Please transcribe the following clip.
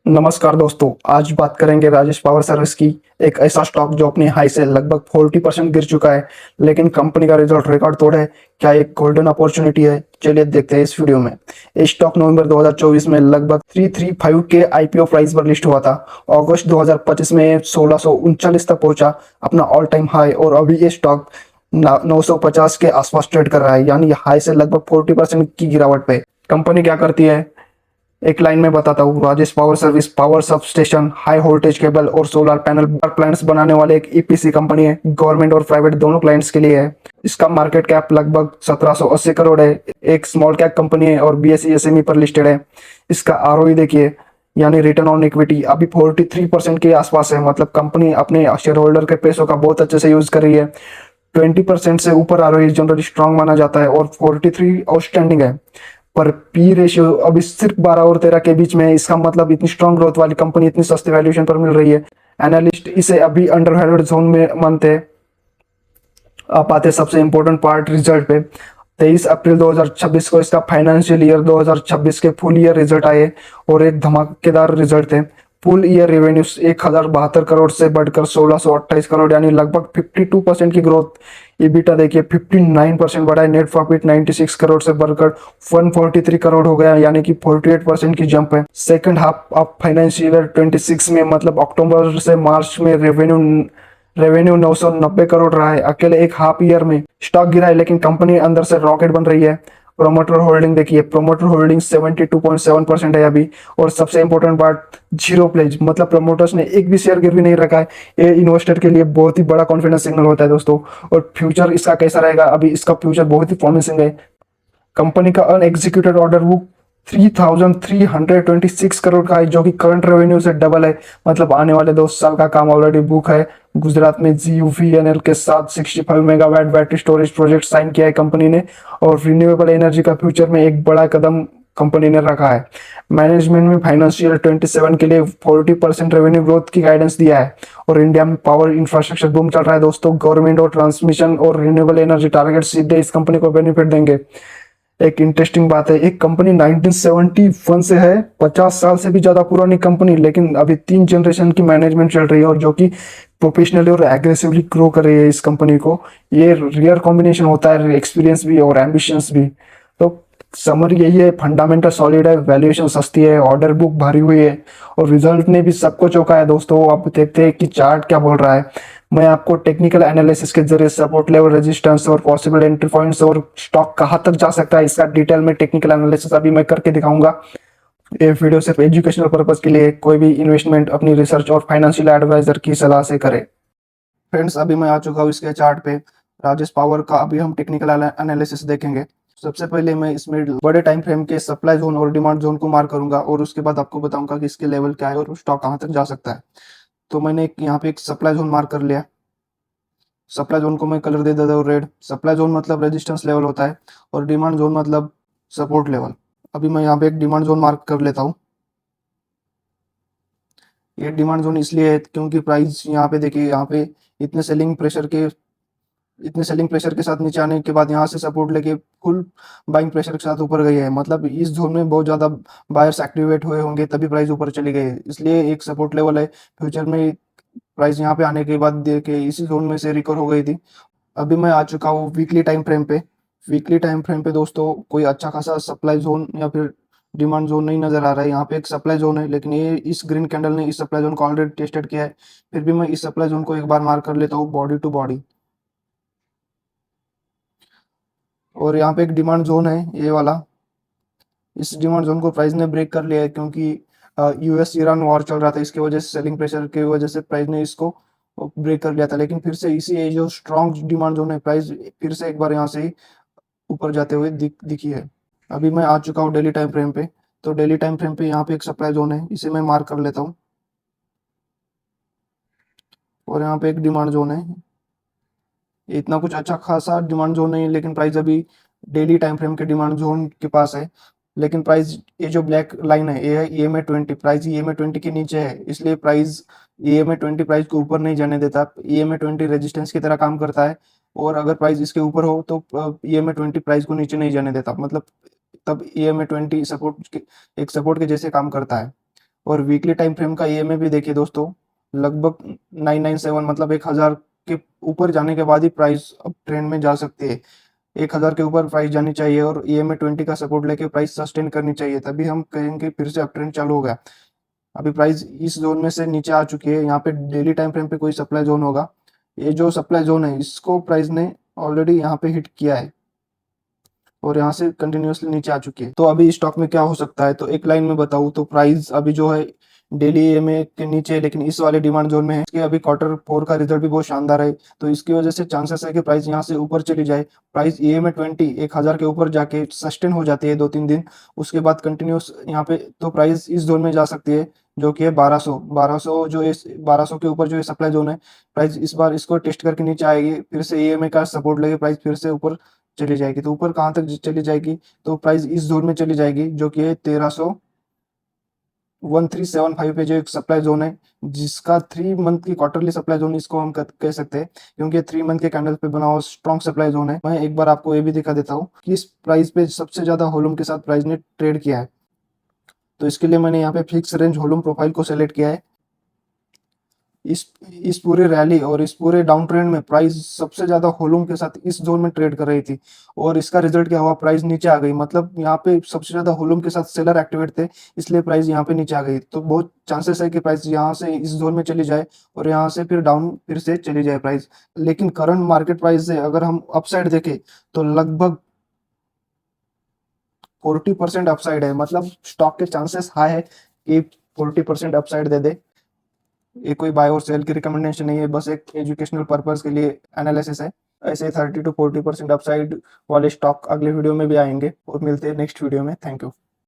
नमस्कार दोस्तों, आज बात करेंगे राजेश पावर सर्विस की। एक ऐसा स्टॉक जो अपने हाई से लगभग 40% गिर चुका है, लेकिन कंपनी का रिजल्ट रिकॉर्ड तोड़ है। क्या एक गोल्डन अपॉर्चुनिटी है? चलिए देखते हैं इस वीडियो में। ये स्टॉक नवंबर 2024 में लगभग 335 के आईपीओ प्राइस पर लिस्ट हुआ था। अगस्त 2025 में 1639 तक पहुंचा, अपना ऑल टाइम हाई। और अभी ये स्टॉक 950 के आसपास ट्रेड कर रहा है, यानी हाई से लगभग 40% की गिरावट पे। कंपनी क्या करती है, एक लाइन में बताता हूँ। Rajesh power service power sub station, high voltage cable और सोलर पैनल प्लांट्स बनाने वाले एक ईपीसी कंपनी है। गवर्नमेंट और प्राइवेट दोनों क्लाइंट्स के लिए है। इसका मार्केट कैप लगभग 1780 करोड़ है। एक स्मॉल कैप कंपनी है और बीएसई एसएमई पर लिस्टेड है। इसका आरओई देखिए, यानी रिटर्न ऑन इक्विटी अभी 43% के आसपास है। मतलब कंपनी अपने शेयर होल्डर के पैसों का बहुत अच्छे से यूज कर रही है। 20% से ऊपर आरओई जनरली स्ट्रांग माना जाता है और 43 आउटस्टैंडिंग है। पर पी रेशियो अभी सिर्फ 12 और 13 के बीच में है। इसका मतलब इतनी स्ट्रांग ग्रोथ वाली कंपनी इतनी सस्ते वैल्यूएशन पर मिल रही है। एनालिस्ट इसे अभी अंडर वैल्यूड जोन में मानते हैं। आप आते हैं सबसे इंपॉर्टेंट पार्ट, रिजल्ट पे। 23 अप्रैल 2026 को इसका फाइनेंशियल ईयर 2026 के फुल ईयर रिजल्ट आए और एक धमाकेदार रिजल्ट थे। फुल ईयर रेवेन्यूज 1072 करोड़ से बढ़कर 1628 करोड़, यानी लगभग 52% की ग्रोथ। ईबिटा देखिए 59% बढ़ा है। नेट प्रॉफिट 96 करोड़ से बढ़कर 143 करोड़ हो गया, यानी कि 48% की जंप है। Second half of financial year 26 में, मतलब अक्टूबर से मार्च में रेवेन्यू 990 करोड़ रहा है। अकेले एक हाफ ईयर में स्टॉक गिरा है, लेकिन कंपनी अंदर से रॉकेट बन रही है। प्रोमोटर होल्डिंग देखिए, प्रोमोटर होल्डिंग 72.7% है अभी। और सबसे इंपॉर्टेंट पार्ट, जीरो प्लेज, मतलब प्रमोटर्स ने एक भी शेयर गिरवी नहीं रखा है। ये इन्वेस्टर के लिए बहुत ही बड़ा कॉन्फिडेंस सिग्नल होता है दोस्तों। और फ्यूचर इसका कैसा रहेगा, अभी इसका फ्यूचर बहुत ही प्रॉमिसिंग है। कंपनी का अनएग्जीक्यूटेड ऑर्डर बुक 3,326 करोड़ का है, जो कि करंट रेवेन्यू से डबल है। मतलब आने वाले 2 साल का काम ऑलरेडी बुक है। गुजरात में जीयूवीएनएल के साथ 65 megawatt battery storage project sign किया है कंपनी ने। और रिन्यूएबल एनर्जी का फ्यूचर में एक बड़ा कदम कंपनी ने रखा है। मैनेजमेंट में फाइनेंशियल 27 के लिए 40% रेवेन्यू ग्रोथ की गाइडेंस दिया है। और इंडिया में पावर इंफ्रास्ट्रक्चर बूम चल रहा है दोस्तों। गवर्नमेंट और ट्रांसमिशन और रिन्यूएबल एनर्जी टारगेट सीधे इस कंपनी को बेनिफिट देंगे। एक इंटरेस्टिंग बात है, एक कंपनी 1971 से है, 50 साल से भी ज्यादा पुरानी कंपनी, लेकिन अभी 3 जनरेशन की मैनेजमेंट चल रही है और जो कि प्रोफेशनली और एग्रेसिवली ग्रो कर रही है इस कंपनी को। ये रियर कॉम्बिनेशन होता है, एक्सपीरियंस भी और एम्बिशंस भी। तो समरी यही है, फंडामेंटल सॉलिड है, वैल्यूएशन सस्ती है, ऑर्डर बुक भरी हुई है और रिजल्ट ने भी सबको चौंका है दोस्तों। आप देखते हैं कि चार्ट क्या बोल रहा है। मैं आपको टेक्निकल एनालिसिस के जरिए सपोर्ट लेवल, रेजिस्टेंस और पॉसिबल एंट्री पॉइंट्स और स्टॉक कहाँ तक जा सकता है, इसका डिटेल में टेक्निकल एनालिसिस अभी मैं करके दिखाऊंगा। ये वीडियो सिर्फ एजुकेशनल पर्पज के लिए, कोई भी इन्वेस्टमेंट अपनी रिसर्च और फाइनेंशियल एडवाइजर की सलाह से करे। फ्रेंड्स, अभी मैं आ चुका हूँ इसके चार्ट पे। राजेश पावर का अभी हम टेक्निकल एनालिसिस देखेंगे। सबसे पहले मैं इसमें बड़े टाइम फ्रेम के सप्लाई जोन और डिमांड जोन को मार्क करूंगा और उसके बाद आपको बताऊंगा कि इसके लेवल क्या है और स्टॉक कहाँ तक जा सकता है। तो मैंने यहाँ पे एक सप्लाई जोन मार्क कर लिया। सप्लाई जोन को मैं कलर दे देता हूँ रेड। सप्लाई जोन मतलब रेजिस्टेंस लेवल होता है और डिमांड जोन मतलब सपोर्ट लेवल। अभी मैं यहाँ पे एक डिमांड जोन मार्क कर लेता हूँ। ये डिमांड जोन इसलिए है क्योंकि प्राइस यहाँ पे देखिए, यहाँ पे इतने सेलिंग प्रेशर के इतने सेलिंग प्रेशर के साथ नीचे आने के बाद यहाँ से सपोर्ट लेके फुल बाइंग प्रेशर के साथ ऊपर गई है। मतलब इस जोन में बहुत ज्यादा बायर्स एक्टिवेट हुए होंगे, तभी प्राइस ऊपर चली गई है। इसलिए एक सपोर्ट लेवल है। फ्यूचर में प्राइस यहाँ पे आने के बाद देखे इसी जोन में से रिकवर हो गई थी। अभी मैं आ चुका हूँ वीकली टाइम फ्रेम पे। वीकली टाइम फ्रेम पे दोस्तों कोई अच्छा खासा सप्लाई जोन या फिर डिमांड जोन नहीं नजर आ रहा है। यहाँ पे एक सप्लाई जोन है, लेकिन ये इस ग्रीन कैंडल ने इस सप्लाई जोन को ऑलरेडी टेस्टेड किया है। फिर भी मैं इस सप्लाई जोन को एक बार मार्क कर लेता हूँ बॉडी टू बॉडी। और यहाँ पे एक डिमांड जोन है ये वाला। इस डिमांड जोन को प्राइस ने ब्रेक कर लिया है, क्योंकि यूएस ईरान वॉर चल रहा था। इसके वजह से सेलिंग प्रेशर की वजह से प्राइस ने इसको ब्रेक कर लिया था। लेकिन फिर से इसी ये जो स्ट्रॉन्ग डिमांड जोन है, प्राइस फिर से एक बार यहाँ से ही ऊपर जाते हुए दिखी है। अभी मैं आ चुका हूँ डेली टाइम फ्रेम पे। तो डेली टाइम फ्रेम पे यहाँ पे एक सप्लाई जोन है, इसे मैं मार्क कर लेता हूँ। और यहाँ पे एक डिमांड जोन है। इतना कुछ अच्छा खासा डिमांड जोन नहीं है, लेकिन प्राइस अभी डेली टाइम फ्रेम के डिमांड जोन के पास है। लेकिन प्राइस, ये जो ब्लैक लाइन है ये है EMA 20। प्राइस EMA 20 के नीचे है, इसलिए प्राइस EMA 20 प्राइस को ऊपर नहीं जाने देता। EMA 20 रेजिस्टेंस की तरह काम करता है। और अगर प्राइस इसके ऊपर हो तो EMA 20 प्राइस को नीचे नहीं जाने देता। मतलब तब EMA 20 सपोर्ट के, एक सपोर्ट के जैसे काम करता है। और वीकली टाइम फ्रेम का ईएमए भी देखिए दोस्तों, लगभग 997 मतलब 1000 के ऊपर जाने के बाद ही प्राइस अब ट्रेंड में जा सकती है। 1000 के ऊपर प्राइस जानी चाहिए और ईएमए 20 का सपोर्ट लेके प्राइस सस्टेन करनी चाहिए, तभी हम कहेंगे फिर से अप ट्रेंड चालू हो गया। अभी प्राइस इस जोन में से नीचे आ चुकी है। यहाँ पे डेली टाइम फ्रेम पे कोई सप्लाई जोन होगा, ये जो सप्लाई जोन है इसको प्राइस ने ऑलरेडी यहाँ पे हिट किया है और यहाँ से कंटिन्यूअसली नीचे आ चुकी है। तो अभी स्टॉक में क्या हो सकता है, तो एक लाइन में बताऊँ तो प्राइस अभी जो है डेली ईएमए के नीचे है, लेकिन इस वाले डिमांड जोन में है। इसके अभी क्वार्टर 4 का रिजल्ट भी बहुत शानदार है, तो इसकी वजह से चांसेस है कि प्राइस यहाँ से ऊपर चली जाए। प्राइस ईएमए 1000 के ऊपर जाके सस्टेन हो जाती है 2-3 दिन, उसके बाद कंटिन्यूस यहाँ पे तो प्राइस इस जोन में जा सकती है जो कि है 1200 जो इस 1200 के ऊपर जो है सप्लाई जोन है। प्राइस इस बार इसको टेस्ट करके नीचे आएगी, फिर से ईएमए का सपोर्ट लेके प्राइस फिर से ऊपर चली जाएगी। तो ऊपर कहाँ तक चली जाएगी, तो प्राइस इस जोन में चली जाएगी जो कि है 1375 पे जो एक सप्लाई जोन है, जिसका 3 मंथ की क्वार्टरली सप्लाई जोन इसको हम कह सकते हैं, क्योंकि 3 मंथ के कैंडल पे बना हुआ स्ट्रॉन्ग सप्लाई जोन है। मैं एक बार आपको ये भी दिखा देता हूँ कि इस प्राइस पे सबसे ज्यादा वॉल्यूम के साथ प्राइस ने ट्रेड किया है। तो इसके लिए मैंने यहाँ पे फिक्स रेंज वॉल्यूम प्रोफाइल को सेलेक्ट किया है। इस पूरे रैली और इस पूरे डाउन ट्रेंड में प्राइस सबसे ज्यादा वॉल्यूम के साथ इस जोन में ट्रेड कर रही थी, और इसका रिजल्ट क्या हुआ, प्राइस नीचे आ गई। मतलब यहाँ पे सबसे ज्यादा वॉल्यूम के साथ सेलर एक्टिवेट थे, इसलिए प्राइस यहाँ पे नीचे आ गई। तो बहुत चांसेस है कि प्राइस यहाँ से इस जोन में चली जाए और यहाँ से फिर डाउन फिर से चली जाए प्राइस। लेकिन करंट मार्केट प्राइस से अगर हम अपसाइड देखें तो लगभग 40% अपसाइड है। मतलब स्टॉक के चांसेस हाई है कि 40% अपसाइड दे दे। ये कोई बाय और सेल की रिकमेंडेशन नहीं है, बस एक एजुकेशनल पर्पस के लिए एनालिसिस है। ऐसे 30 to 40% अपसाइड वाले स्टॉक अगले वीडियो में भी आएंगे, और मिलते हैं नेक्स्ट वीडियो में। Thank you.